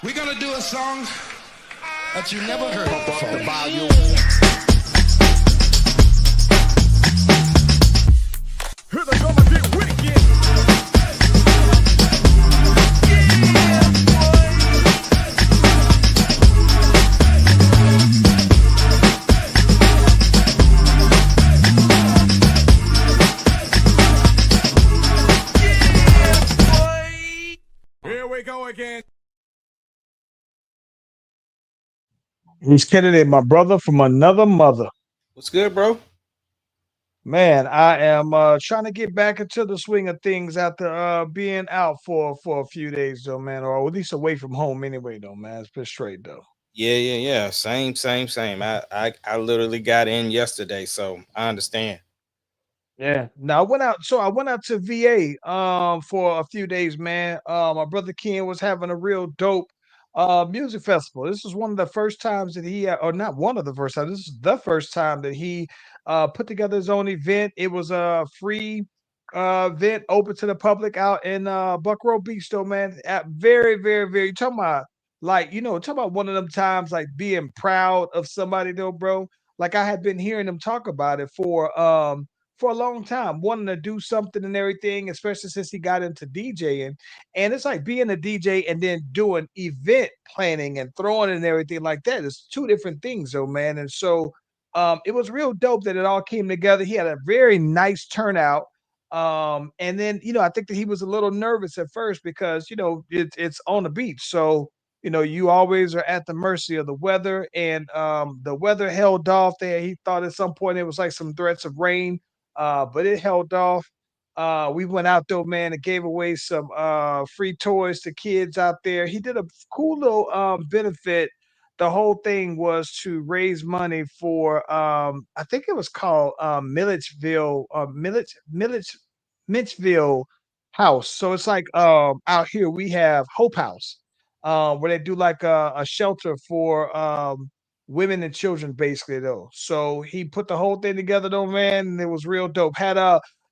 We're gonna do a song that you never heard before. The volume. Here they come and get wicked. Here we go again. He's Kennedy, my brother from another mother. What's good, bro? Man, I am trying to get back into the swing of things after being out for a few days though, man, or at least away from home anyway, though, man. It's been straight though. Yeah. Same. I literally got in yesterday, so I understand. Yeah. Now I went out to VA for a few days, man. My brother Ken was having a real dope music festival. This was one of the first times that he or not one of the first times. This is the first time that he put together his own event. It was a free event open to the public out in Buckrow Beach though, man. Very, very, very talking about like, talking about one of them times like being proud of somebody though, bro. Like I had been hearing them talk about it for a long time, wanting to do something and everything, especially since he got into DJing. And it's like being a DJ and then doing event planning and throwing and everything like that. It's two different things, though, man. And so it was real dope that it all came together. He had a very nice turnout. And then, I think that he was a little nervous at first because, it's on the beach. So, you always are at the mercy of the weather. And the weather held off there. He thought at some point it was like some threats of rain, but it held off. We went out though, man, and gave away some free toys to kids out there. He did a cool little benefit. The whole thing was to raise money for I think it was called Mitchville House. So it's like out here we have Hope House, where they do like a shelter for women and children basically though. So he put the whole thing together though, man, and it was real dope. Had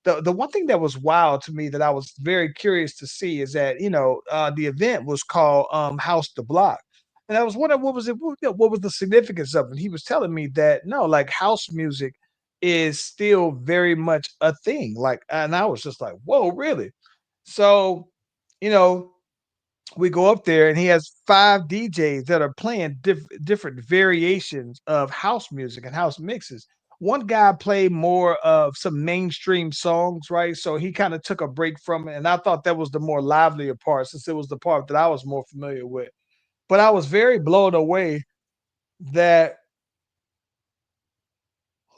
the one thing that was wild to me that I was very curious to see is that, the event was called House the Block. And I was wondering what was the significance of it. He was telling me that no, like house music is still very much a thing. Like, and I was just like, whoa, really? So, you know, we go up there and he has 5 DJs that are playing different variations of house music and house mixes. One guy played more of some mainstream songs, right? So he kind of took a break from it. And I thought that was the more livelier part since it was the part that I was more familiar with. But I was very blown away that,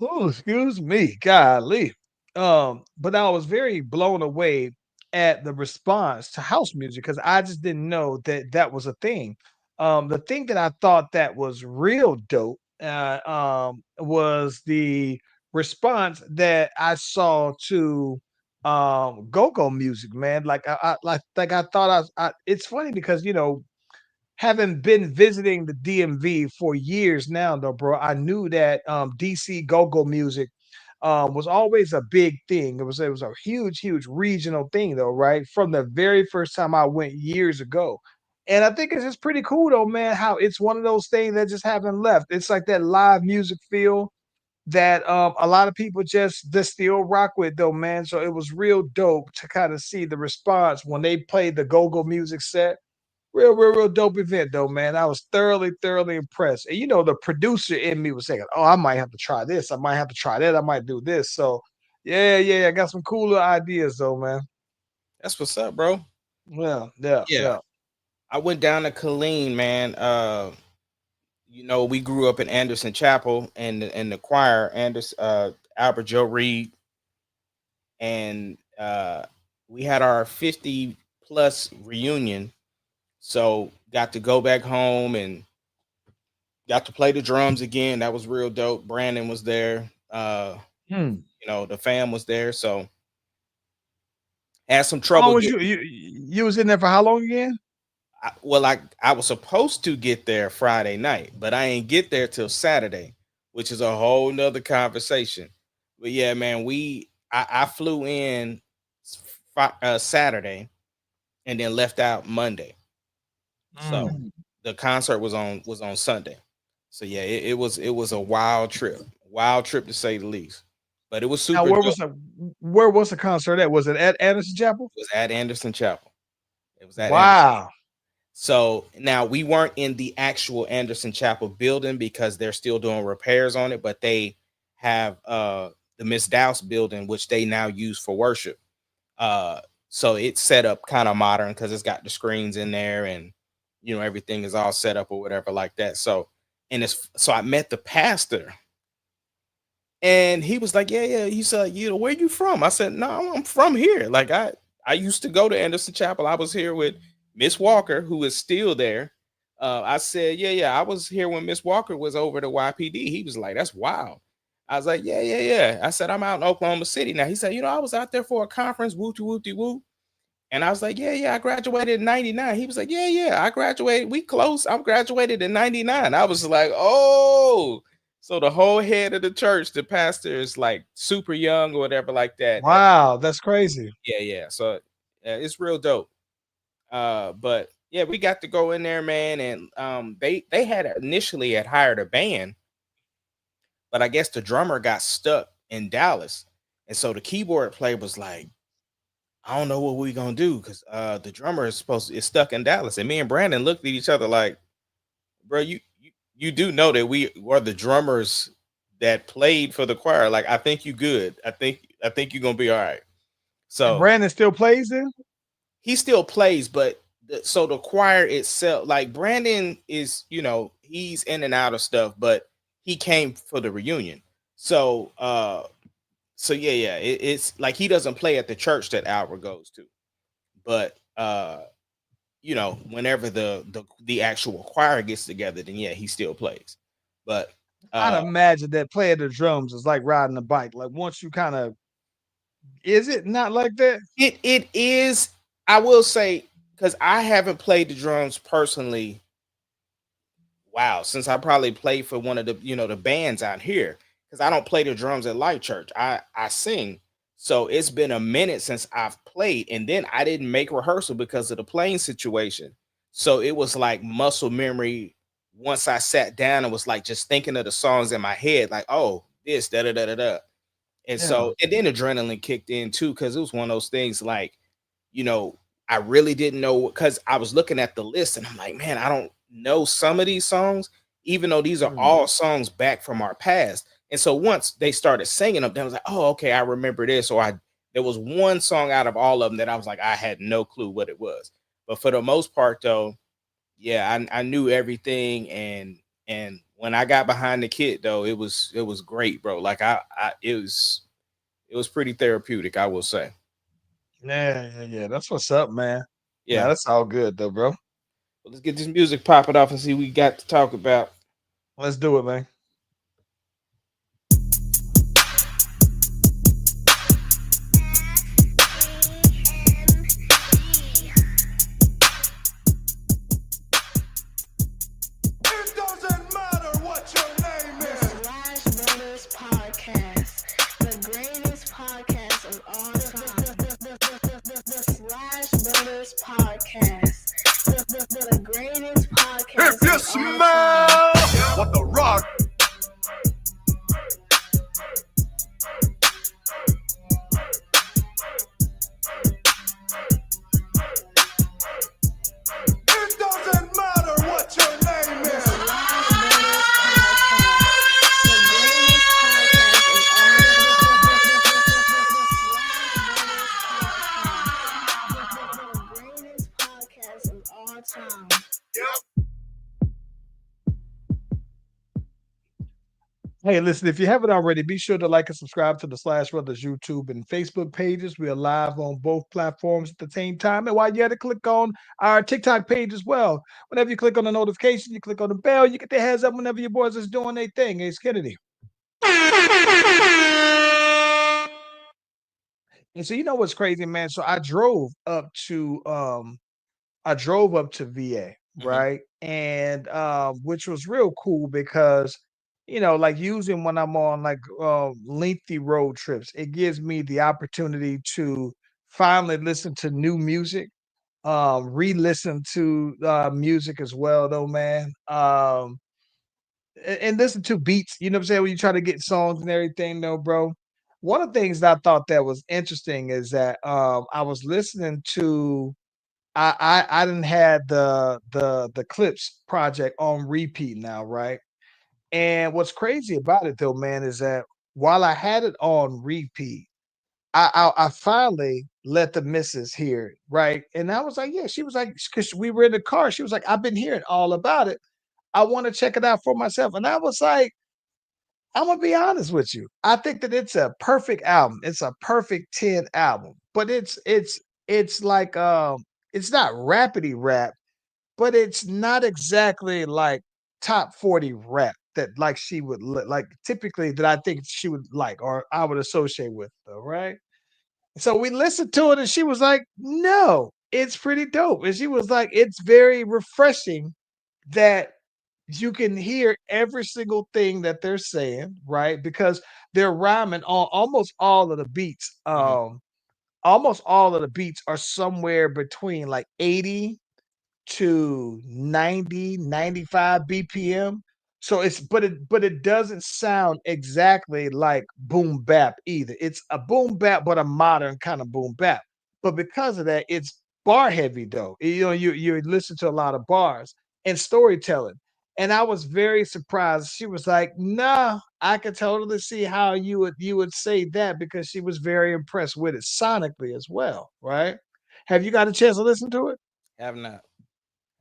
oh, excuse me, golly. But I was very blown away at the response to house music because I just didn't know that that was a thing. The thing that I thought that was real dope was the response that I saw to go-go music, man. Like like I thought it's funny because having been visiting the DMV for years now, though, bro, I knew that DC go-go music was always a big thing. It was a huge, huge regional thing, though, right? From the very first time I went years ago. And I think it's just pretty cool though, man, how it's one of those things that just haven't left. It's like that live music feel that a lot of people just still rock with though, man. So it was real dope to kind of see the response when they played the go-go music set. Real dope event though, man. I was thoroughly, thoroughly impressed. And the producer in me was saying, "Oh, I might have to try this. I might have to try that. I might do this." So, yeah. I got some cooler ideas though, man. That's what's up, bro. Yeah. Yeah, I went down to Killeen, man. We grew up in Anderson Chapel and the choir, Albert Joe Reed, and we had our 50 plus reunion. So got to go back home and got to play the drums again. That was real dope. Brandon was there. Hmm. The fam was there. So had some How long trouble was you? getting. You was in there for how long again? I was supposed to get there Friday night, but I ain't get there till Saturday, which is a whole nother conversation. But yeah, man, I flew in Saturday and then left out Monday. So Mm. the concert was on Sunday. So yeah, it was a wild trip to say the least. But it was Now, super dope. where was the concert at? Was it at Anderson Chapel? It was at Anderson Chapel. It was at Anderson. Wow. So now we weren't in the actual Anderson Chapel building because they're still doing repairs on it, but they have the Miss Douse building, which they now use for worship. So it's set up kind of modern because it's got the screens in there and everything is all set up or whatever like that. So I met the pastor and he was like, yeah. He said, where you from? I said, no, I'm from here. Like I used to go to Anderson Chapel. I was here with Miss Walker, who is still there. I said, yeah. I was here when Miss Walker was over to YPD. He was like, that's wild. I was like, yeah. I said, I'm out in Oklahoma City now. He said, I was out there for a conference, woo. And I was like, yeah, I graduated in 99. He was like, yeah, I graduated. We close. I'm graduated in 99. I was like, oh, so the whole head of the church, the pastor is like super young or whatever like that. Wow, that's crazy. Yeah. So it's real dope. But yeah, we got to go in there, man. And they had initially had hired a band, but I guess the drummer got stuck in Dallas. And so the keyboard player was like, I don't know what we're gonna do because the drummer is stuck in Dallas. And me and Brandon looked at each other like, bro, you do know that we were the drummers that played for the choir. Like, I think you good. I think you're gonna be all right. So and Brandon still plays then? He still plays, but so the choir itself, like Brandon is, he's in and out of stuff, but he came for the reunion. So yeah, it's like he doesn't play at the church that Albert goes to, but whenever the actual choir gets together, then yeah, he still plays. But I'd imagine that playing the drums is like riding a bike. Like once you kind of, is it not like that? It is. I will say, because I haven't played the drums personally. Wow, since I probably played for one of the the bands out here, because I don't play the drums at Light Church. I sing, so it's been a minute since I've played, and then I didn't make rehearsal because of the plane situation. So it was like muscle memory. Once I sat down and was like just thinking of the songs in my head, like, oh, this da da da da da, and so and then adrenaline kicked in too, because it was one of those things like, I really didn't know because I was looking at the list and I'm like, man, I don't know some of these songs, even though these are all songs back from our past. And so once they started singing them, then I was like, oh, okay, I remember this. Or there was one song out of all of them that I was like, I had no clue what it was. But for the most part, though, yeah, I knew everything. And when I got behind the kit, though, it was great, bro. Like it was pretty therapeutic, I will say. Yeah. That's what's up, man. Yeah, that's all good though, bro. Well, let's get this music popping off and see what we got to talk about. Let's do it, man. It doesn't matter what your name is. Slash Brothers Podcast, the greatest podcast of all time. The Slash Brothers Podcast, the greatest podcast. If you of all time. smell what the rock. It doesn't matter what your name is. Slash Brothers Podcast, the greatest podcast of all time. Hey, listen, if you haven't already, be sure to like and subscribe to the Slash Brothers YouTube and Facebook pages. We are live on both platforms at the same time. And while you're at it, click on our TikTok page as well. Whenever you click on the notification, you click on the bell, you get the heads up whenever your boys is doing their thing. Ace Kennedy. And so you know what's crazy, man? So I drove up to VA, right? And which was real cool because like using when I'm on like lengthy road trips, it gives me the opportunity to finally listen to new music re-listen to music as well though, man. And listen to beats, you know what I'm saying? When you try to get songs and everything though, bro. One of the things that I thought that was interesting is that I was listening to I didn't had the Clips project on repeat now, right? And what's crazy about it though, man, is that while I had it on repeat, I finally let the missus hear it, right? And I was like, yeah, she was like, because we were in the car, she was like, I've been hearing all about it. I want to check it out for myself. And I was like, I'm gonna be honest with you. I think that it's a perfect album. It's a perfect 10 album, but it's like it's not rapidy rap, but it's not exactly like top 40 rap that like she would like typically that I think she would like or I would associate with though, right? So we listened to it and she was like, no, it's pretty dope. And she was like, it's very refreshing that you can hear every single thing that they're saying, right? Because they're rhyming on almost all of the beats. Mhm. Almost all of the beats are somewhere between like 80 to 90, 95 BPM. So it's but it doesn't sound exactly like boom bap either. It's a boom bap, but a modern kind of boom bap. But because of that, it's bar heavy though. You know, you listen to a lot of bars and storytelling. And I was very surprised. She was like, "Nah, I could totally see how you would say that," because she was very impressed with it sonically as well, right? Have you got a chance to listen to it? Have not.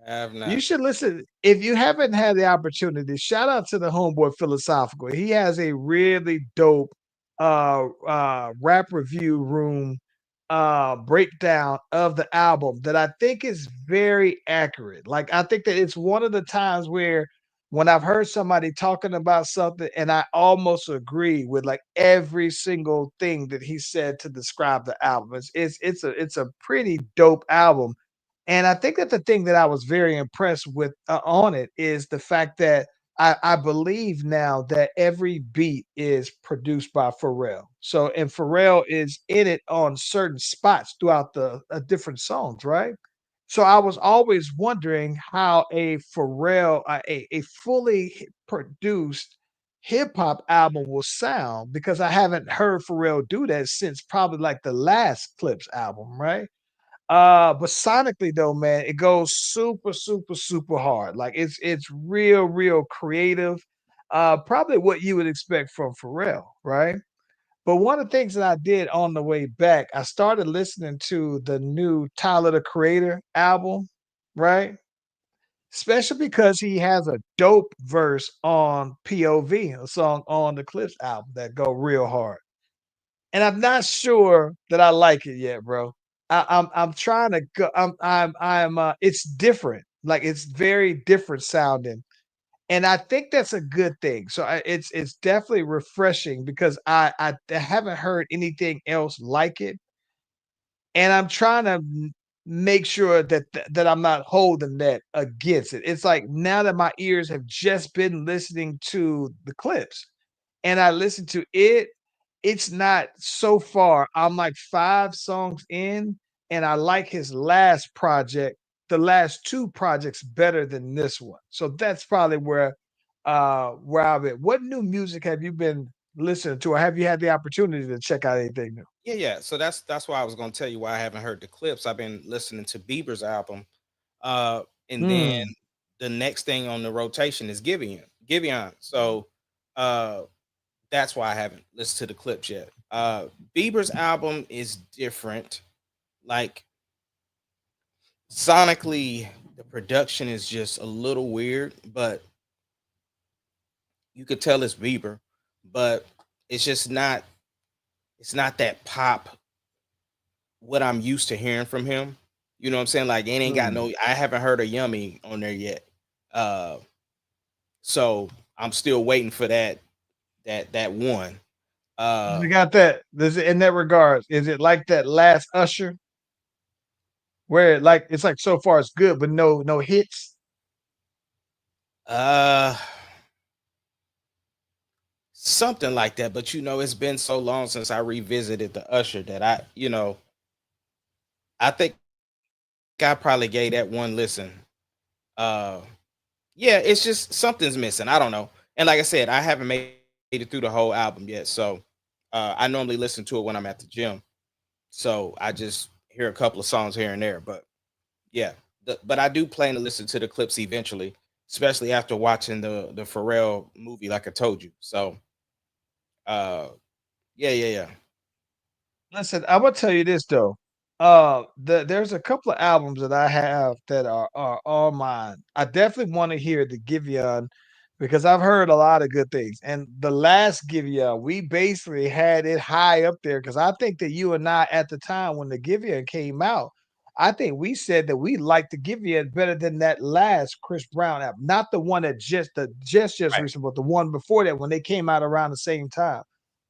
Have You not. should listen. If you haven't had the opportunity, shout out to the homeboy Philosophical. He has a really dope rap review room breakdown of the album that I think is very accurate. Like I think that it's one of the times where when I've heard somebody talking about something and I almost agree with like every single thing that he said to describe the album. It's a pretty dope album, and I think that the thing that I was very impressed with on it is the fact that I believe now that every beat is produced by Pharrell. So, and Pharrell is in it on certain spots throughout the different songs, right? So I was always wondering how a Pharrell, a fully produced hip hop album will sound because I haven't heard Pharrell do that since probably like the last Clips album, right? But sonically though, man, it goes super, super, super hard. Like it's real, real creative. Probably what you would expect from Pharrell, right? But one of the things that I did on the way back, I started listening to the new Tyler the Creator album, right? Especially because he has a dope verse on POV, a song on the Clips album that go real hard. And I'm not sure that I like it yet, bro. I'm trying to go. I'm. It's different. Like it's very different sounding, and I think that's a good thing. So it's definitely refreshing because I haven't heard anything else like it, and I'm trying to make sure that that I'm not holding that against it. It's like now that my ears have just been listening to the Clips, and I listened to it, it's not so far. I'm like 5 songs in, and I like his last project, the last 2 projects better than this one. So that's probably where I've been. What new music have you been listening to, or have you had the opportunity to check out anything new? Yeah, yeah. So that's why I was gonna tell you why I haven't heard the Clips. I've been listening to Bieber's album. And then Mm. the next thing on the rotation is Giveon. Giveon. So that's why I haven't listened to the Clips yet. Bieber's album is different. Like sonically, the production is just a little weird, but you could tell it's Bieber, but it's just not it's not that pop what I'm used to hearing from him. You know what I'm saying? Like it ain't got Mm. no I haven't heard a yummy on there yet. Uh so I'm still waiting for that one. I Uh got that. This in that regards, is it like that last Usher where like it's like so far it's good, but no hits? uh something like that, but it's been so long since I revisited the Usher that I think I probably gave that one listen. Uh, yeah, it's just something's missing. I don't know. And like I said, I haven't made it through the whole album yet. So I normally listen to it when I'm at the gym. So I just hear a couple of songs here and there. But yeah, but I do plan to listen to the clips eventually, especially after watching the Pharrell movie, like I told you. So uh yeah. Listen, I'm gonna tell you this though. There's a couple of albums that I have that are all mine. I definitely want to hear the Giveon because I've heard a lot of good things. And the last Giveon, we basically had it high up there because I think that you and I at the time when the Giveon came out, I think we said that we liked the Giveon better than that last Chris Brown album, not the one that just Right. recent, but the one before that when they came out around the same time.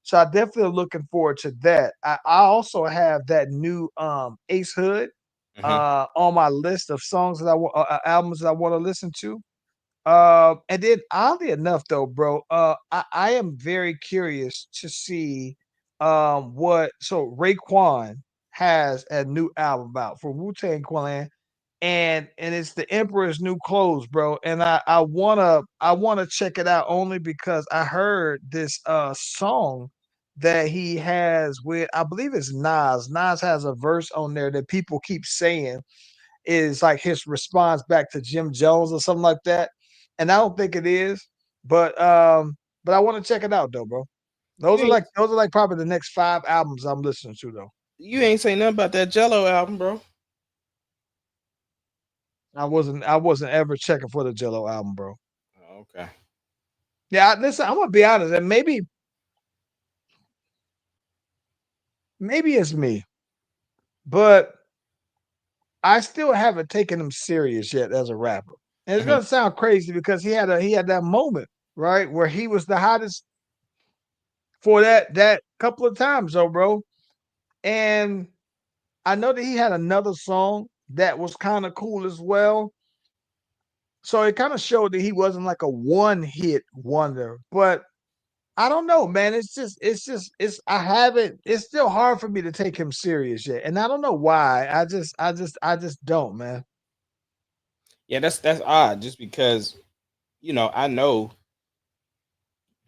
So I definitely am looking forward to that. I also have that new Ace Hood Hmm. on my list of songs that I want albums that I want to listen to. And then oddly enough, though, bro, I am very curious to see what so Raekwon has a new album out for Wu Tang Clan, and it's the Emperor's New Clothes, bro. And I wanna check it out only because I heard this song that he has with I believe it's Nas. Nas has a verse on there that people keep saying is like his response back to Jim Jones or something like that. And I don't think it is, but I want to check it out though, bro. You ain't Those are like probably the next 5 albums I'm listening to though. you ain't say nothing about that Jello album, bro. I wasn't ever checking for the Jello album, bro. Oh, okay. Yeah, listen, I'm gonna be honest, and maybe it's me, but I still haven't taken him serious yet as a rapper. And it's Mhm. gonna sound crazy because he had that moment, right, where he was the hottest for that couple of times though, bro. And I know that he had another song that was kind of cool as well. So it kind of showed that he wasn't like a one hit wonder, but I don't know, man. It's I haven't it's still hard for me to take him serious yet. And I don't know why. I just don't, man. Yeah, that's odd. Just because I know.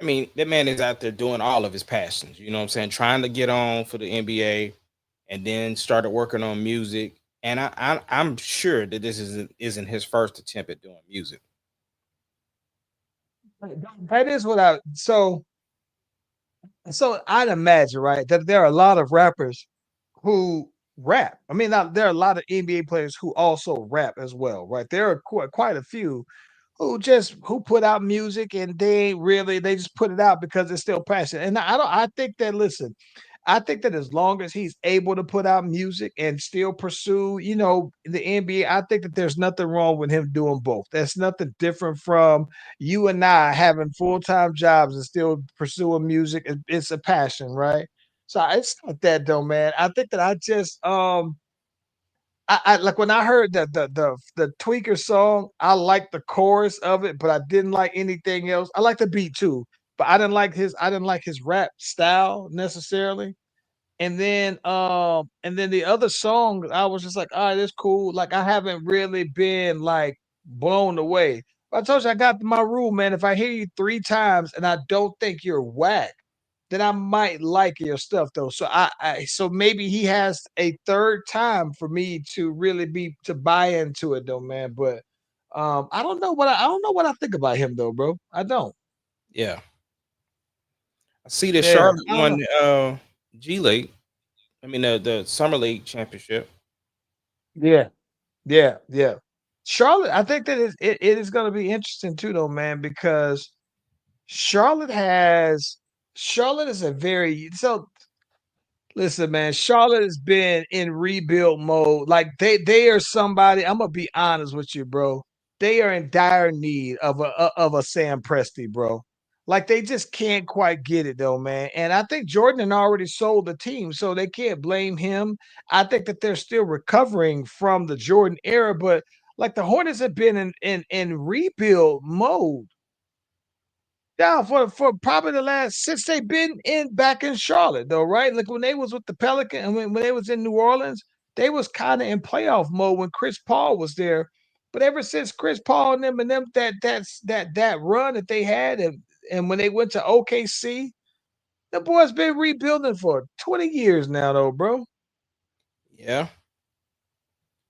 I mean, that man is out there doing all of his passions. You know what I'm saying? Trying to get on for the NBA, and then started working on music. And I'm sure that this isn't his first attempt at doing music. That is what I so I'd imagine, right, that there are a lot of rappers who rap. I mean, now, there are a lot of NBA players who also rap as well, right? There are quite a few who put out music and they just put it out because it's still passion. And I think that listen, I think that as long as he's able to put out music and still pursue, the NBA, I think that there's nothing wrong with him doing both. That's nothing different from you and I having full-time jobs and still pursuing music. It's a passion, right? So it's not that though, man. I think that I just I like when I heard the Tweaker song, I liked the chorus of it, but I didn't like anything else. I like the beat too, but I didn't like his rap style necessarily. And then the other song, I was just like, all right, it's cool. Like I haven't really been like blown away. But I told you I got my rule, man. If I hear you 3 times and I don't think you're whack, then I might like your stuff though. So maybe he has a third time for me to really be to buy into it though, man. But I don't know what I think about him though, bro. I don't. Yeah, I see the Yeah, Charlotte I don't know. won G League. I mean the Summer League championship. Yeah, yeah. Charlotte, I think that it is going to be interesting too, though, man, because Charlotte has Charlotte is a very so listen, man. Charlotte has been in rebuild mode. Like they are somebody. I'm gonna be honest with you, bro. They are in dire need of a Sam Presti, bro. Like they just can't quite get it though, man. And I think Jordan had already sold the team, so they can't blame him. I think that they're still recovering from the Jordan era, but like the Hornets have been in rebuild mode. Yeah, for probably the last since they've been in back in Charlotte, though, right? Like when they was with the Pelican and when they was in New Orleans, they was kind of in playoff mode when Chris Paul was there. But ever since Chris Paul and them that run that they had, and when they went to OKC, the boys been rebuilding for 20 years now, though, bro. Yeah,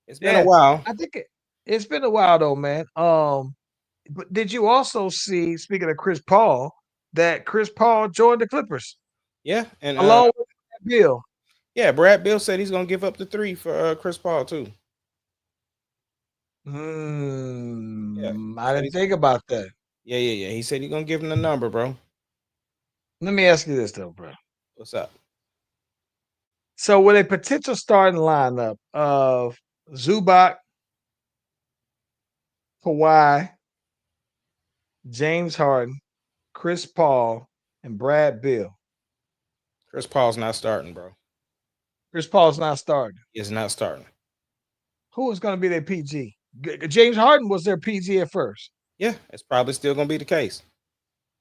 it's been a Yeah, while. I think it's been a while though, man. But did you also see, speaking of Chris Paul, that Chris Paul joined the Clippers Yeah, and along with Bill? yeah, Brad Bill said he's gonna give up the 3 for Chris Paul too. Yeah, I said didn't he's think about that. yeah. He said he's gonna give him the number, bro. Let me ask you this though, bro. What's up? So with a potential starting lineup of Zubac, Kawhi, James Harden, Chris Paul, and Brad Bill. Chris Paul's not starting, bro. Chris Paul's not starting. He's not starting. Who is going to be their PG? James Harden was their PG at first. Yeah, it's probably still gonna be the case.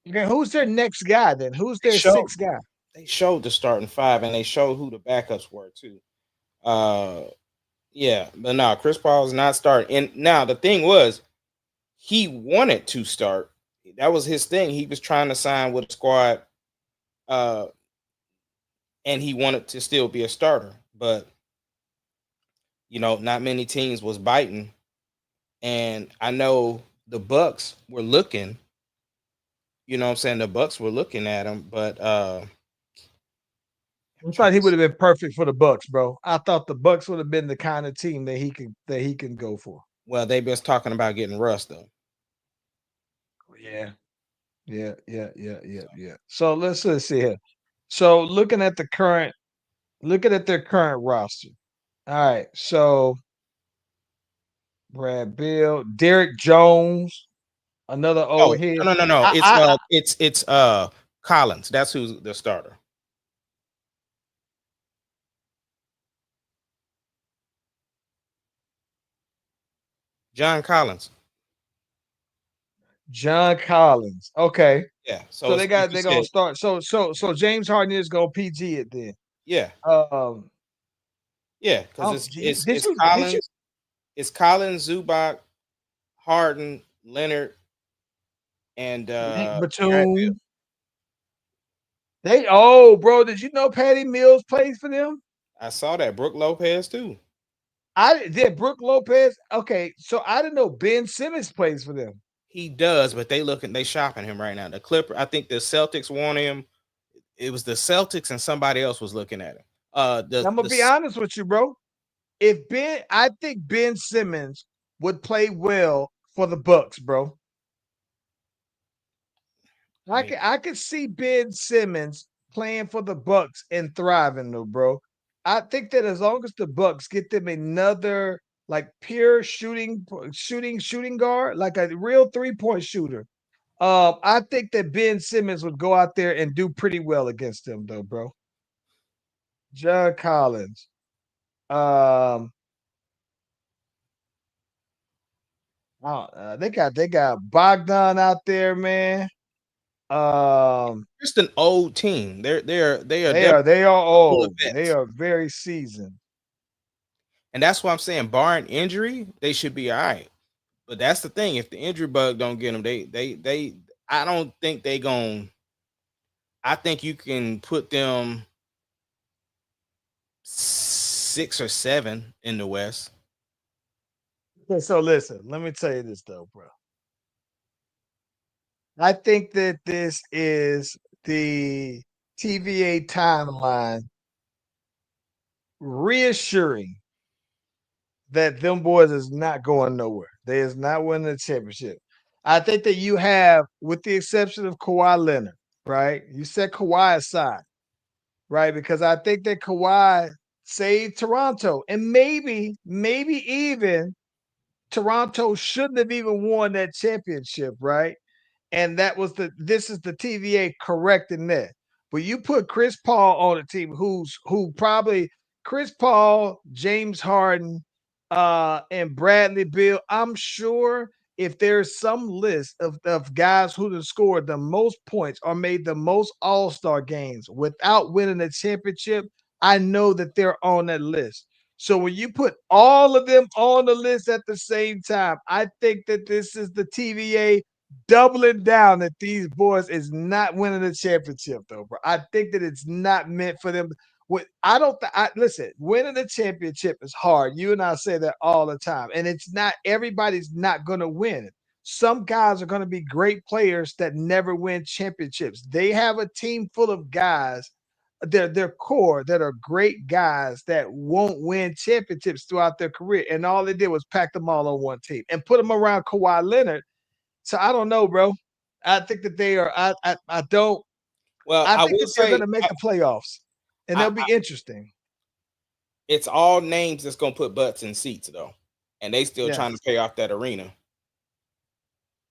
Okay, who's their next guy then? Who's They their showed- sixth guy? They showed the starting 5 and they showed who the backups were too. Yeah, but no, Chris Paul's not starting. And now the thing was, he wanted to start. That was his thing. He was trying to sign with a squad, and he wanted to still be a starter. But not many teams was biting. And I know the Bucks were looking. You know what I'm saying? The Bucks were looking at him, but I thought he would have been perfect for the Bucks, bro. I thought the Bucks would have been the kind of team that he can go for. well, they've been talking about getting Russ though. Yeah. So let's see here. So looking at their current roster. All right. So Brad Bill, Derek Jones, another Oh, old head. no. I- It's Collins. That's who's the starter. John Collins. John Collins. Okay. Yeah. So it's they're like you gonna said, start. So James Harden is gonna PG it then. yeah, Um because did it's you- Collins, it's Collins, Zubac, Harden, Leonard, and Brad Bill. Batum. Bro, did you know Patty Mills plays for them? I saw that Brooke Lopez too. I did. Brooke Lopez. Okay, so I didn't know Ben Simmons plays for them. He does, but they shopping him right now. The Clipper, I think the Celtics want him. It was the Celtics and somebody else was looking at him. I'm gonna be honest with you, bro. I think Ben Simmons would play well for the Bucks, bro. I could see Ben Simmons playing for the Bucks and thriving, though, bro. I think that as long as the Bucks get them another like pure shooting guard, like a real 3-point shooter, I think that Ben Simmons would go out there and do pretty well against them, though, bro. John Collins. They got Bogdan out there, man. Just an old team. They are They are old. vets. They are very seasoned. And that's why I'm saying, barring injury, they should be all right. But that's the thing. If the injury bug don't get them, they I don't think they gon' I think you can put them 6 or 7 in the West. Okay, so listen, let me tell you this though, bro. I think that this is the TVA timeline reassuring that them boys is not going nowhere. They is not winning the championship. I think that you have, with the exception of Kawhi Leonard, right? You set Kawhi aside, right? Because I think that Kawhi saved Toronto, and maybe even Toronto shouldn't have even won that championship, right? And this is the TVA correcting that. But you put Chris Paul on a team who probably Chris Paul, James Harden, and Bradley Beal. I'm sure if there's some list of guys who have scored the most points or made the most all-star games without winning a championship, I know that they're on that list. So when you put all of them on the list at the same time, I think that this is the TVA doubling down that these boys is not winning the championship, though, bro. I think that it's not meant for them. I don't. Listen. Winning the championship is hard. You and I say that all the time, and it's not. Everybody's not going to win it. Some guys are going to be great players that never win championships. They have a team full of guys their core that are great guys that won't win championships throughout their career. And all they did was pack them all on one team and put them around Kawhi Leonard. So I don't know, bro. I think that they are. I don't. Well, I I think will that they're say going to make the playoffs, and they'll be interesting. it's all names that's gonna put butts in seats though, and they still trying Yes. to pay off that arena.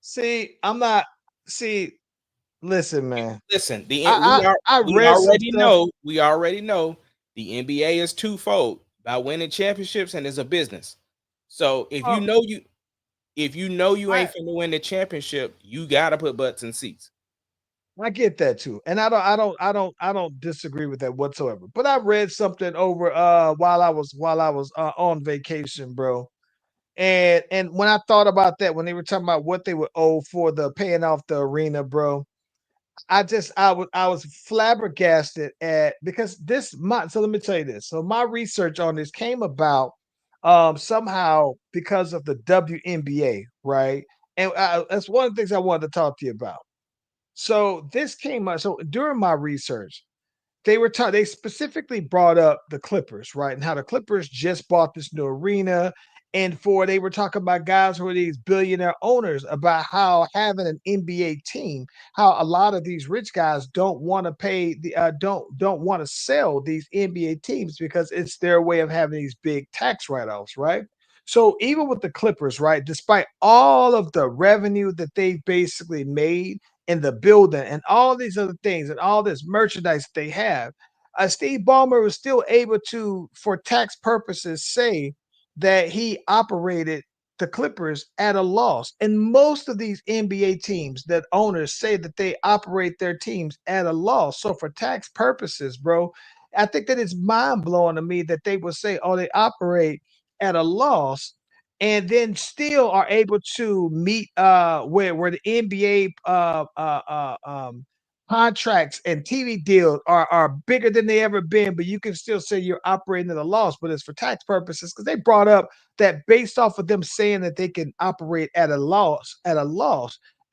See, I'm not. See, listen, man. Listen, we I read some already stuff. know the NBA is twofold about winning championships and is a business. So if you Oh, know you I ain't finna win the championship, you gotta put butts in seats. I get that too, and I don't disagree with that whatsoever. But I read something over while I was on vacation, bro. And when I thought about that, when they were talking about what they would owe for the paying off the arena, bro, I was flabbergasted at because so let me tell you this. So my research on this came about somehow because of the WNBA, right? And that's one of the things I wanted to talk to you about. So this came up. So during my research, they specifically brought up the Clippers, right? And how the Clippers just bought this new arena. And they were talking about guys who are these billionaire owners about how having an NBA team, how a lot of these rich guys don't want to pay the don't want to sell these NBA teams because it's their way of having these big tax write-offs, right? So even with the Clippers, right, despite all of the revenue that they've basically made in the building and all these other things and all this merchandise they have, Steve Ballmer was still able to, for tax purposes, say that he operated the Clippers at a loss. And most of these NBA teams that owners say that they operate their teams at a loss. So for tax purposes, bro, I think that it's mind blowing to me that they would say, oh, they operate at a loss and then still are able to meet where the NBA contracts and TV deals are bigger than they ever been, but you can still say you're operating at a loss, but it's for tax purposes because they brought up that based off of them saying that they can operate at a loss,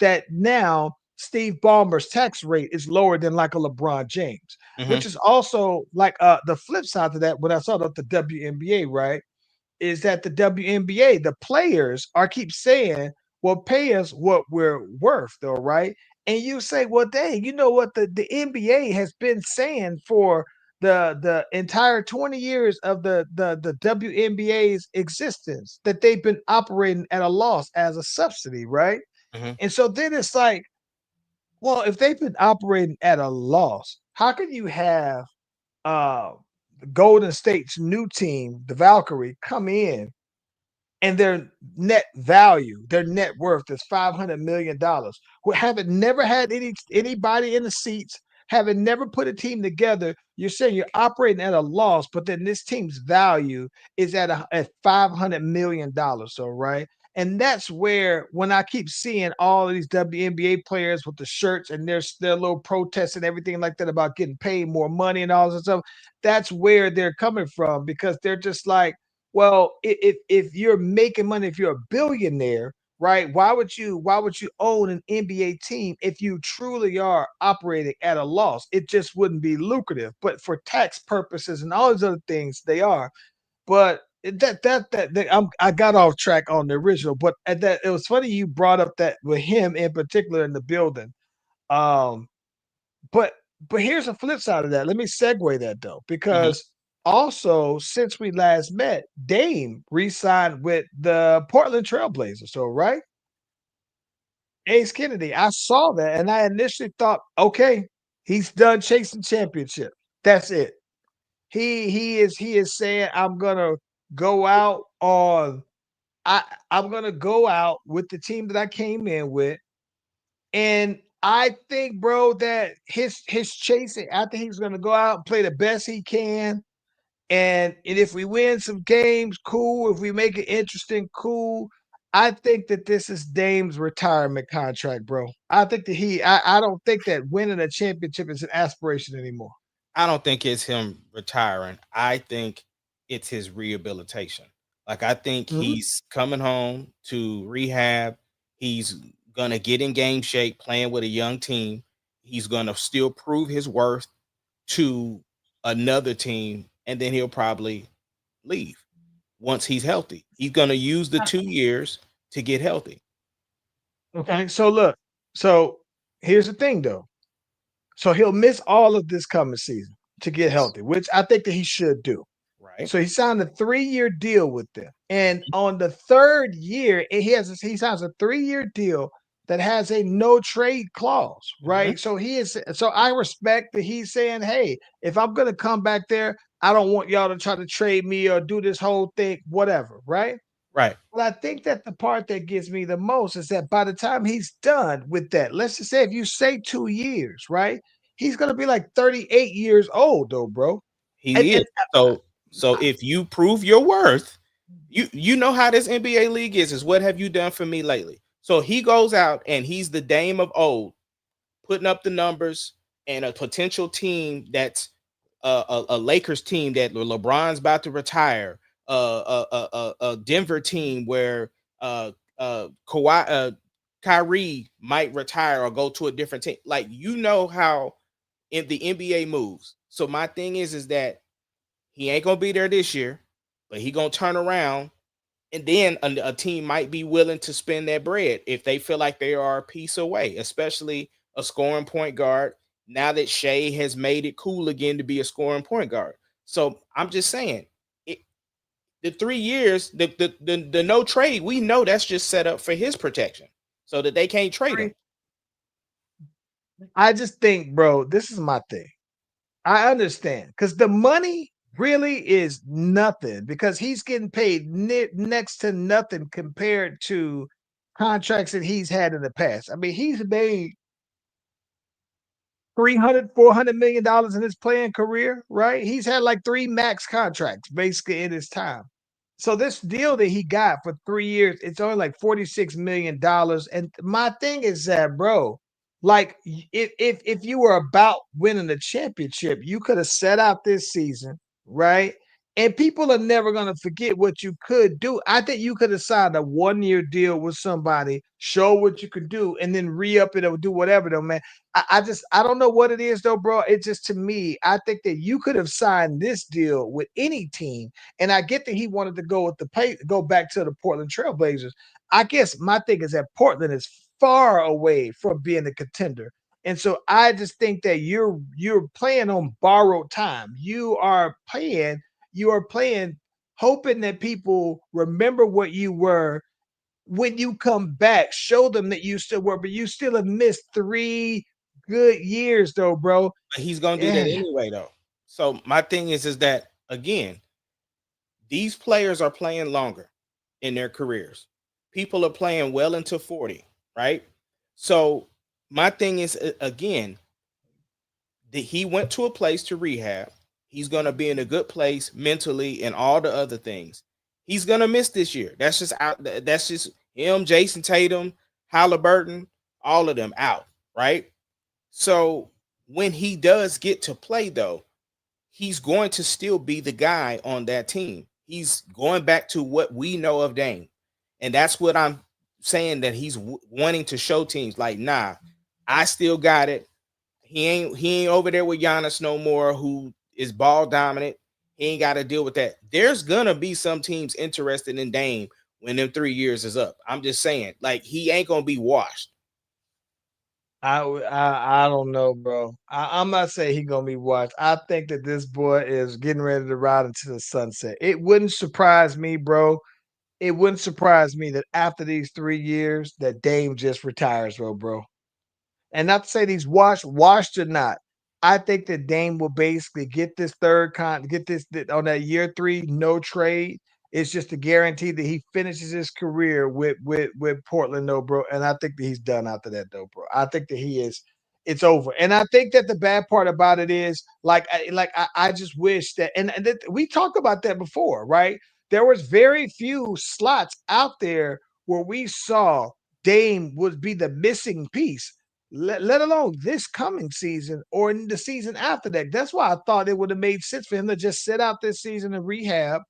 that now Steve Ballmer's tax rate is lower than like a LeBron James, which Mhm. is also like the flip side to that. When I saw that the WNBA, right? Is that the WNBA, the players are keep saying, well, pay us what we're worth, though, right? And you say, well, dang, you know what the NBA has been saying for the entire 20 years of the WNBA's existence, that they've been operating at a loss as a subsidy, right? Mhm. And so then it's like, well, if they've been operating at a loss, how can you have uh Golden State's new team, the Valkyrie, come in and their net value, their net worth is $500 million. Who haven't never had anybody in the seats, having never put a team together. You're saying you're operating at a loss, but then this team's value is at $500 million. So right. And that's where when I keep seeing all of these WNBA players with the shirts and their little protests and everything like that about getting paid more money and all this stuff, that's where they're coming from because they're just like, well, if you're making money, if you're a billionaire, right? Why would you own an NBA team if you truly are operating at a loss? It just wouldn't be lucrative. But for tax purposes and all these other things, they are. But I got off track on the original. But at that, it was funny you brought up that with him in particular in the building. Um, but but here's a flip side of that. Let me segue that though, Mhm. because also since we last met, Dame re-signed with the Portland Trailblazers. So right, Ace Kennedy. I saw that and I initially thought, okay, he's done chasing championship. That's it. He is saying I'm gonna go out on I'm gonna go out with the team that I came in with. And I think, bro, that his chasing, I think he's gonna go out and play the best he can. And if we win some games, cool. If we make it interesting, cool. I think that this is Dame's retirement contract, bro. I think that I don't think that winning a championship is an aspiration anymore. I don't think it's him retiring. I think it's his rehabilitation. Like I think Mhm. he's coming home to rehab. He's gonna get in game shape, playing with a young team. He's gonna still prove his worth to another team, and then he'll probably leave once he's healthy. He's gonna use the 2 years to get healthy. Okay, so look, so here's the thing though. So he'll miss all of this coming season to get healthy, which I think that he should do. Right. So he signed a 3-year deal with them. And on the third year, he signs a 3-year deal that has a no trade clause, right? So I respect that he's saying, hey, if I'm gonna come back there, I don't want y'all to try to trade me or do this whole thing, whatever, right? Right. Well, I think that the part that gets me the most is that by the time he's done with that, let's just say if you say 2 years, right? He's gonna be like 38 years old, though, bro. And, He is. and So if you prove your worth, you know how this NBA league is what have you done for me lately? So he goes out and he's the Dame of old, putting up the numbers, and a potential team that's a Lakers team that LeBron's about to retire, a Denver team where Kyrie might retire or go to a different team. Like you know how in the NBA moves. So my thing is that he ain't gonna be there this year, but he gonna turn around, and then a team might be willing to spend that bread if they feel like they are a piece away, especially a scoring point guard. Now that Shea has made it cool again to be a scoring point guard, so I'm just saying, the 3 years, the no trade, we know that's just set up for his protection, so that they can't trade him. I just think, bro, this is my thing. I understand because the money really is nothing because he's getting paid next to nothing compared to contracts that he's had in the past. I mean, he's made 300, $400 million in his playing career, right? He's had like 3 max contracts basically in his time. So this deal that he got for 3 years, it's only like $46 million. And my thing is that, bro, like if you were about winning the championship, you could have set out this season, right? And people are never gonna forget what you could do. I think you could have signed a 1-year deal with somebody, show what you could do, and then re-up it or do whatever though, man. I don't know what it is though, bro. It just to me, I think that you could have signed this deal with any team. And I get that he wanted to go back to the Portland Trailblazers. I guess my thing is that Portland is far away from being a contender. And so I just think that you're playing on borrowed time. You are playing hoping that people remember what you were when you come back. Show them that you still were, but you still have missed 3 good years though, bro. But he's gonna do that anyway, though. So my thing is that again, these players are playing longer in their careers. People are playing well into 40, right? So my thing is again, that he went to a place to rehab. He's gonna be in a good place mentally and all the other things. He's gonna miss this year. That's just out. That's just him, Jason Tatum, Halliburton, all of them out, right? So when he does get to play, though, he's going to still be the guy on that team. He's going back to what we know of Dame. And that's what I'm saying, that he's wanting to show teams like, nah, I still got it. He ain't over there with Giannis no more, who is ball dominant. He ain't got to deal with that. There's gonna be some teams interested in Dame when them 3 years is up. I'm just saying, like, he ain't gonna be washed. I don't know, bro. I'm not saying he's gonna be watched. I think that this boy is getting ready to ride into the sunset. It wouldn't surprise me, bro. It wouldn't surprise me that after these 3 years, that Dame just retires, bro. And not to say that he's washed or not. I think that Dame will basically get this on that year 3 no trade. It's just a guarantee that he finishes his career with Portland, though, bro. And I think that he's done after that, though, bro. I think that he is it's over. And I think that the bad part about it is I just wish that we talked about that before, right? There was very few slots out there where we saw Dame would be the missing piece, let alone this coming season or in the season after that. That's why I thought it would have made sense for him to just sit out this season and rehab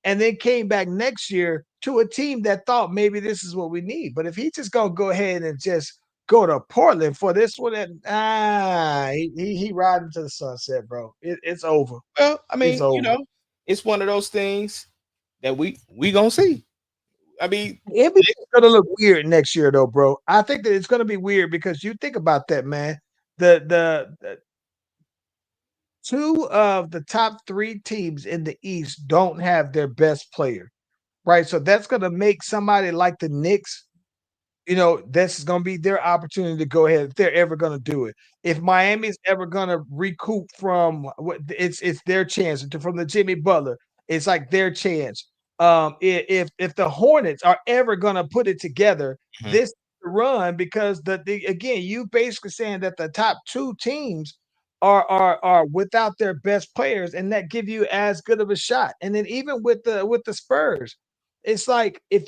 and then came back next year to a team that thought maybe this is what we need. But if he just gonna go ahead and just go to Portland for this one, he riding to the sunset, bro. It's over. Well, I It's mean, over. it's one of those things that we gonna see. I mean, NBA is gonna look weird next year, though, bro. I think that it's gonna be weird because you think about that, man. The two of the top three teams in the East don't have their best player, right? So that's gonna make somebody like the Knicks, this is going to be their opportunity to go ahead if they're ever going to do it. If Miami's ever going to recoup from what it's their chance from the Jimmy Butler, it's like their chance. If the Hornets are ever going to put it together, Mhm. this run because the again you basically saying that the top two teams are without their best players and that give you as good of a shot. And then even with the Spurs, it's like if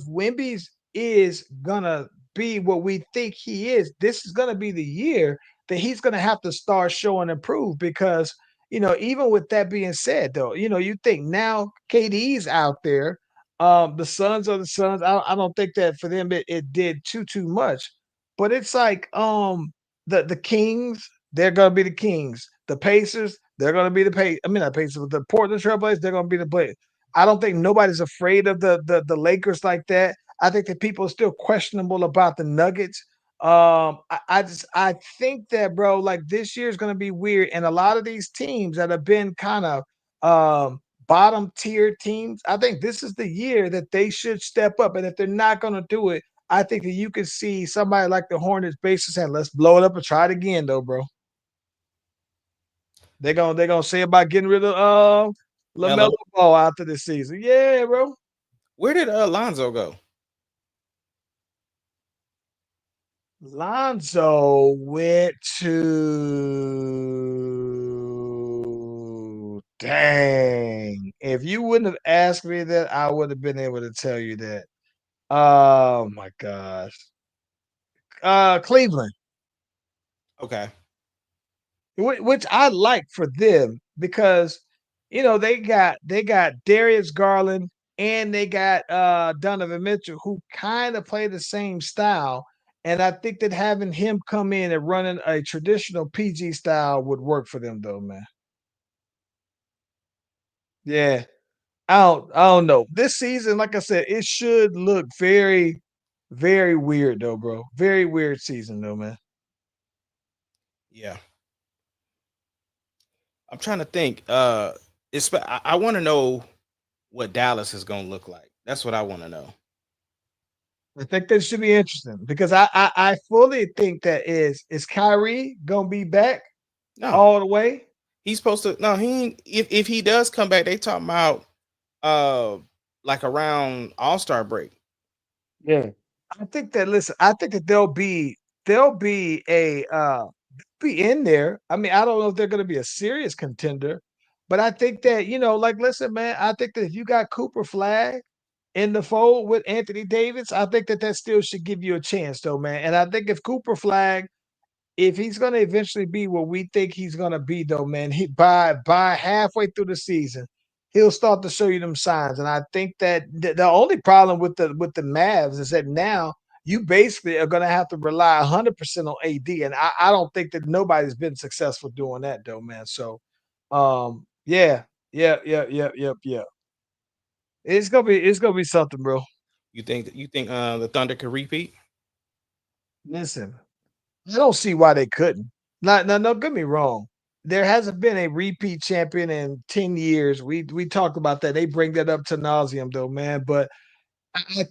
Wimby's is gonna be what we think he is, this is gonna be the year that he's gonna have to start showing improve because even with that being said though, you think now KD's out there. The Suns are the Suns. I don't think that for them it did too much, but it's like the Kings, they're gonna be the Kings. The Pacers, they're gonna be the I mean not Pacers, but the Portland Trailblazers, they're gonna be the Blazers. I don't think nobody's afraid of the Lakers like that. I think that people are still questionable about the Nuggets. I think that bro, like this year is going to be weird, and a lot of these teams that have been kind of bottom tier teams, I think this is the year that they should step up. And if they're not going to do it, I think that you can see somebody like the Hornets basically saying, "Let's blow it up and try it again," though, bro. They're gonna say about getting rid of LaMelo Melo. Ball after this season. Yeah, bro. Where did Alonzo go? Lonzo went to dang. If you wouldn't have asked me that, I would have been able to tell you that. Oh my gosh. Cleveland, Okay. which I like for them because they got Darius Garland and they got Donovan Mitchell who kind of play the same style. And I think that having him come in and running a traditional PG style would work for them though, man. Yeah. I don't know. This season, like I said, it should look very, very weird though, bro. Very weird season though, man. Yeah. I'm trying to think. I want to know what Dallas is going to look like. That's what I want to know. I think that should be interesting because I fully think that is Kyrie gonna be back No, all the way? he's supposed to. No, he. Ain't, if he does come back, they talking about uh like around All Star break. Yeah. I think that listen, I think that they'll be be in there. I mean, I don't know if they're gonna be a serious contender, but I think that, like listen, man, I think that if you got Cooper Flag in the fold with Anthony Davis, I think that that still should give you a chance though, man. And I think if Cooper Flag if he's gonna eventually be what we think he's gonna be, though, man, he by halfway through the season, he'll start to show you them signs. And I think that the only problem with the Mavs is that now you basically are gonna have to rely 100% on AD, and I don't think that nobody's been successful doing that, though, man. So, yeah, yeah. It's gonna be something, bro. You think the Thunder could repeat? Listen, I don't see why they couldn't. Not no, no, get me wrong. There hasn't been a repeat champion in 10 years. We talked about that. They bring that up to nauseum though, man. But I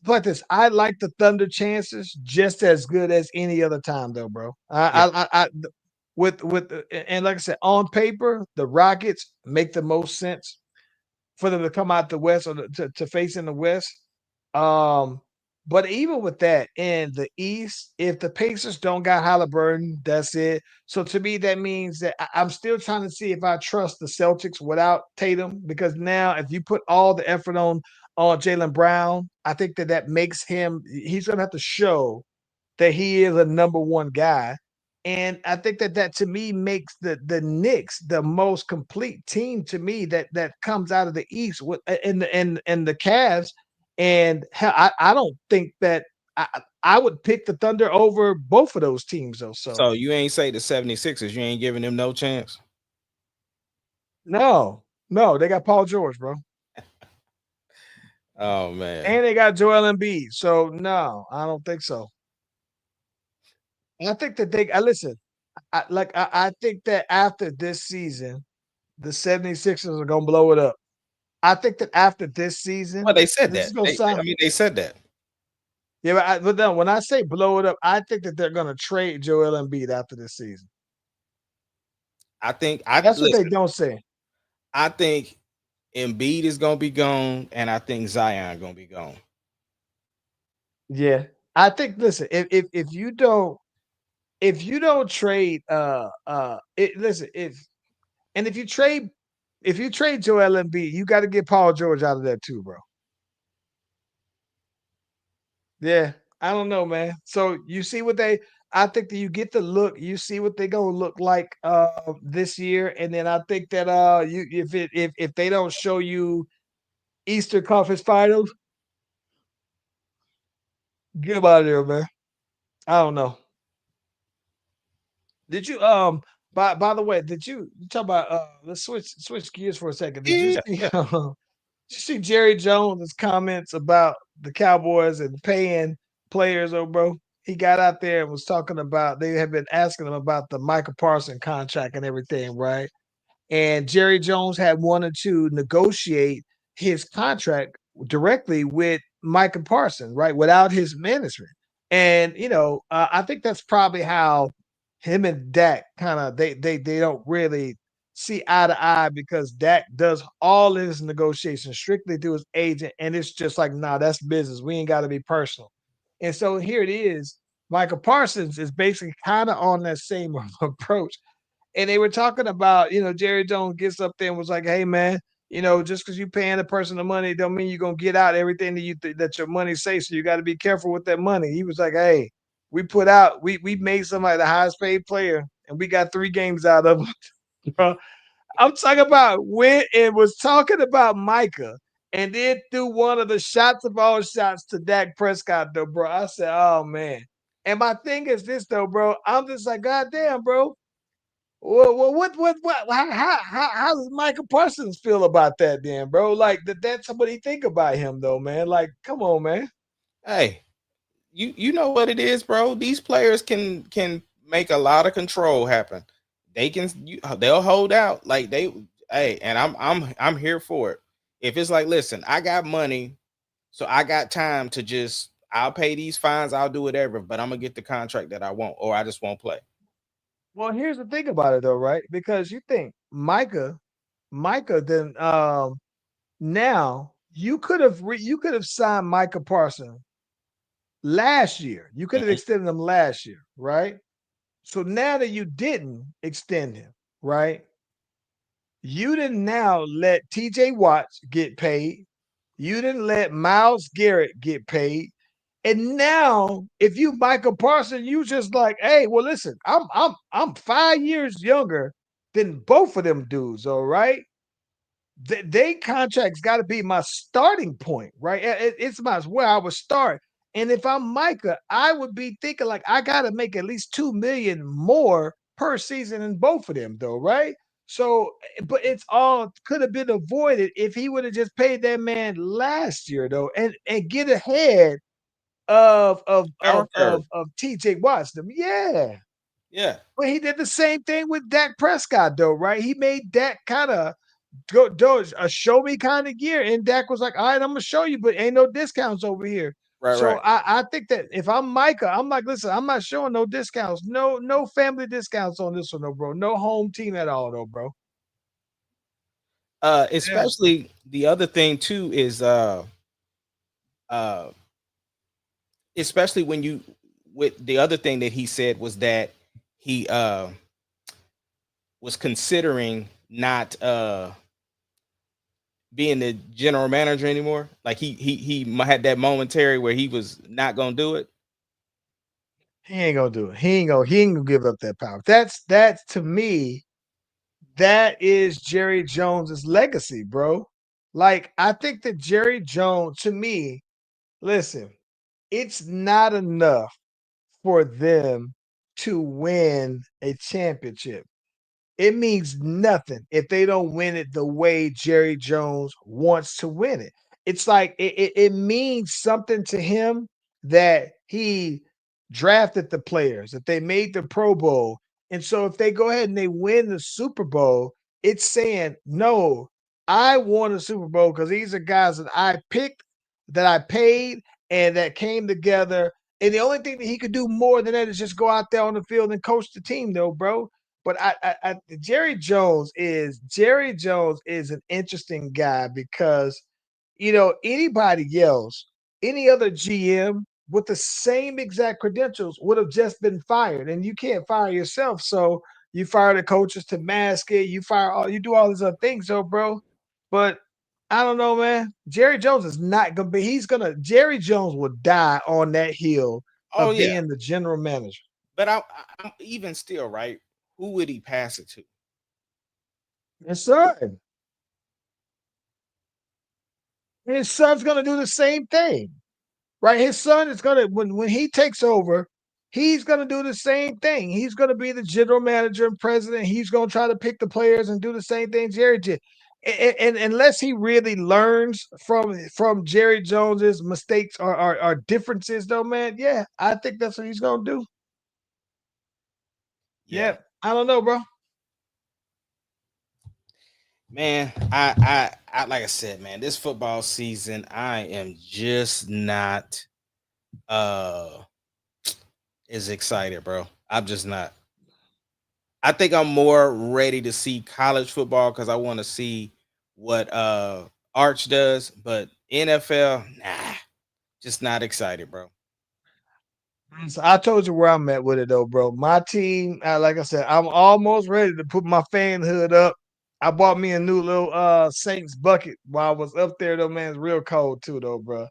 but this, I like the Thunder chances just as good as any other time, though, bro. Yeah. And like I said, on paper, the Rockets make the most sense for them to come out the West or to face in the West. Um, But even with that in the East, if the Pacers don't got Halliburton, that's it. So to me, that means that I'm still trying to see if I trust the Celtics without Tatum, because now if you put all the effort on Jalen Brown, I think that that makes him. He's gonna have to show that he is a number one guy. And I think that that to me makes the Knicks the most complete team to me that comes out of the East with and the Cavs. And hell, I don't think that I would pick the Thunder over both of those teams though. So So you ain't say the 76ers, you ain't giving them no chance. no, no, they got Paul George, bro, Oh man. and they got Joel Embiid. So no, I don't think so. I think that they. I listen. I think that after this season, the 76ers are gonna blow it up. I think that after this Well, season, they said this is that. gonna I sound mean, they said that. yeah, but then when I say blow it up, I think that they're gonna trade Joel Embiid after this season. I think I That's what they listen. don't say. I think Embiid is gonna be gone, and I think Zion gonna be gone. Yeah. I think listen, if you don't trade it listen, if you trade Joel Embiid, you got to get Paul George out of there too, bro. Yeah, I don't know, man. So you see what they I think that you get the look, you see what they gonna look like this year. And then I think that you if they don't show you Eastern Conference Finals, get them out of there, man. I don't know. Did you by the way, did you talk about let's switch gears for a second. Did you Yeah, see yeah. did you see Jerry Jones' comments about the Cowboys and paying players, oh bro? He got out there and was talking about they have been asking him about the Michael Parsons contract and everything, right? And Jerry Jones had wanted to negotiate his contract directly with Michael Parsons, right, without his management. And I think that's probably how him and Dak kind of they don't really see eye to eye, because Dak does all his negotiations strictly through his agent, and it's just like, nah, that's business. We ain't got to be personal. And so here it is. Michael Parsons is basically kind of on that same approach, and they were talking about, Jerry Jones gets up there and was like, "Hey, man, just because you paying a person the money don't mean you're gonna get out everything that that your money says. So you got to be careful with that money." He was like, "Hey, we made somebody the highest paid player, and we got 3 games out of him." Bro. I'm talking about when it was talking about Micah, and then threw one of the shots of all shots to Dak Prescott, though, bro. I said, "Oh man." And my thing is this, though, bro. I'm just like, God damn, bro. Well, how does Michael Parsons feel about that, then, bro? Like that's what he think about him, though, man. Like, come on, man. Hey, you know what it is, bro. These players can make a lot of control happen. They'll hold out like they. Hey, and I'm here for it. If it's like, listen, I got money, so I got time to just I'll pay these fines, I'll do whatever, but I'm gonna get the contract that I want, or I just won't play. Well, here's the thing about it, though, right? Because you think Micah, then now you could have signed Micah Parsons last year. You could have Mhm. extended him last year, right? So now that you didn't extend him, right? You didn't now let TJ Watts get paid. You didn't let Miles Garrett get paid. And now, if you Michael Parsons, you just like, hey, well, listen, I'm 5 years younger than both of them dudes. All right, they contracts got to be my starting point, right? It's my where I would start. And if I'm Micah, I would be thinking like I got to make at least 2 million more per season in both of them, though, right? So, but it's all could have been avoided if he would have just paid that man last year, though, and get ahead of of Power of curve. of of TJ Watts. Yeah. Yeah. But he did the same thing with Dak Prescott, though, right? He made Dak kind of go do a show me kind of gear. And Dak was like, all right, I'm gonna show you, but ain't no discounts over here. Right, So right. I think that if I'm Micah, I'm like, listen, I'm not showing no discounts, no family discounts on this one, no, bro. No home team at all, though, bro. Yeah. Especially the other thing too is uh especially when you with the other thing that he said was that he was considering not being the general manager anymore. Like he had that momentary where he was not gonna do it. He ain't gonna do it. He ain't gonna give up that power. That's to me, that is Jerry Jones's legacy, bro. Like, I think that Jerry Jones, to me, listen, it's not enough for them to win a championship. It means nothing if they don't win it the way Jerry Jones wants to win it. It's like it means something to him that he drafted the players, that they made the Pro Bowl. And so if they go ahead and they win the Super Bowl, it's saying, no, I won a Super Bowl because these are guys that I picked, that I paid, and that came together. And the only thing that he could do more than that is just go out there on the field and coach the team, though, bro. But Jerry Jones is an interesting guy because, anybody else, any other GM with the same exact credentials would have just been fired, and you can't fire yourself. So you fire the coaches to mask it. You do all these other things, though, bro. But I don't know, man. Jerry Jones is not gonna be. Jerry Jones will die on that hill Oh of yeah, being the general manager. but I'm even still right. Who would he pass it to? His son. His son's gonna do the same thing, right? His son is gonna when he takes over, he's gonna do the same thing. He's gonna be the general manager and president. He's gonna try to pick the players and do the same thing Jerry did. And unless he really learns from Jerry Jones's mistakes or differences, though, man, yeah, I think that's what he's gonna do. Yeah, I don't know, bro. Man, I like I said, man, this football season, I am just not as excited, bro. I'm just not. I think I'm more ready to see college football because I want to see what Arch does, but NFL, nah, just not excited, bro. So I told you where I'm at with it, though, bro. My team, like I said, I'm almost ready to put my fan hood up. I bought me a new little Saints bucket while I was up there, though, man. It's real cold too, though, bro.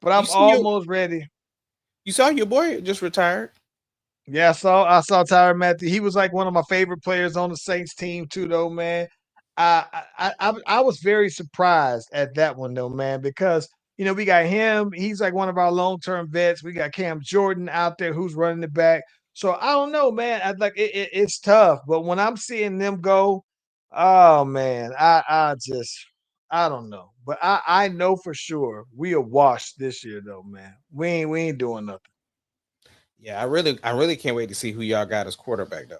But I'm almost ready. You saw your boy just retired. Yeah, I saw Tyrann Mathieu. He was like one of my favorite players on the Saints team too, though, man. I was very surprised at that one, though, man, because we got him. He's like one of our long-term vets. We got Cam Jordan out there who's running the back. So I don't know, man. It's tough, but when I'm seeing them go, oh man, I don't know. But I know for sure we are washed this year, though, man. We ain't doing nothing. Yeah, I really can't wait to see who y'all got as quarterback though.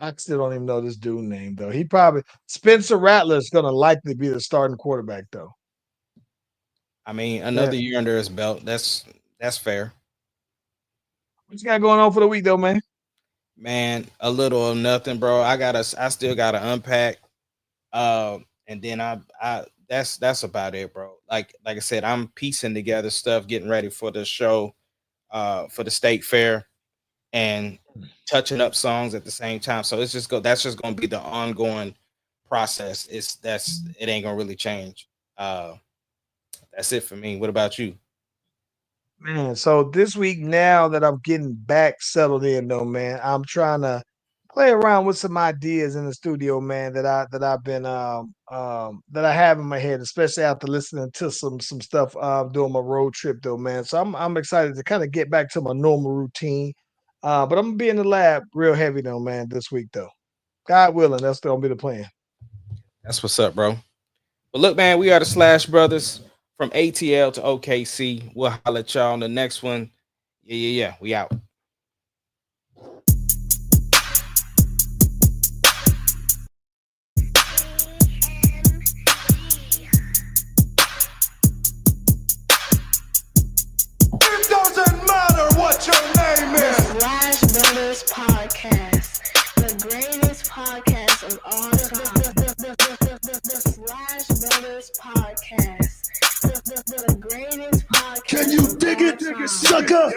I still don't even know this dude's name, though. He probably Spencer Rattler is going to likely be the starting quarterback, though. I mean, another year under his belt. That's fair. What you got going on for the week, though, man? Man, a little of nothing, bro. I still gotta unpack. And then that's about it, bro. Like I said, I'm piecing together stuff, getting ready for the show, for the state fair, and touching up songs at the same time. So that's just gonna be the ongoing process. It ain't gonna really change. That's it for me. What about you? Man, so this week, now that I'm getting back settled in, though, man, I'm trying to play around with some ideas in the studio, man, that I've been that I have in my head, especially after listening to some stuff during my road trip, though, man. So I'm excited to kind of get back to my normal routine. But I'm gonna be in the lab real heavy, though, man, this week, though. God willing, that's gonna be the plan. That's what's up, bro. But look, man, we are the Slash Brothers. From ATL to OKC. We'll holler at y'all on the next one. Yeah. We out. It doesn't matter what your name is. Slash Brothers Podcast, the greatest podcast of all time. The Slash Brothers Podcast, the greatest podcast. Can you dig sucker.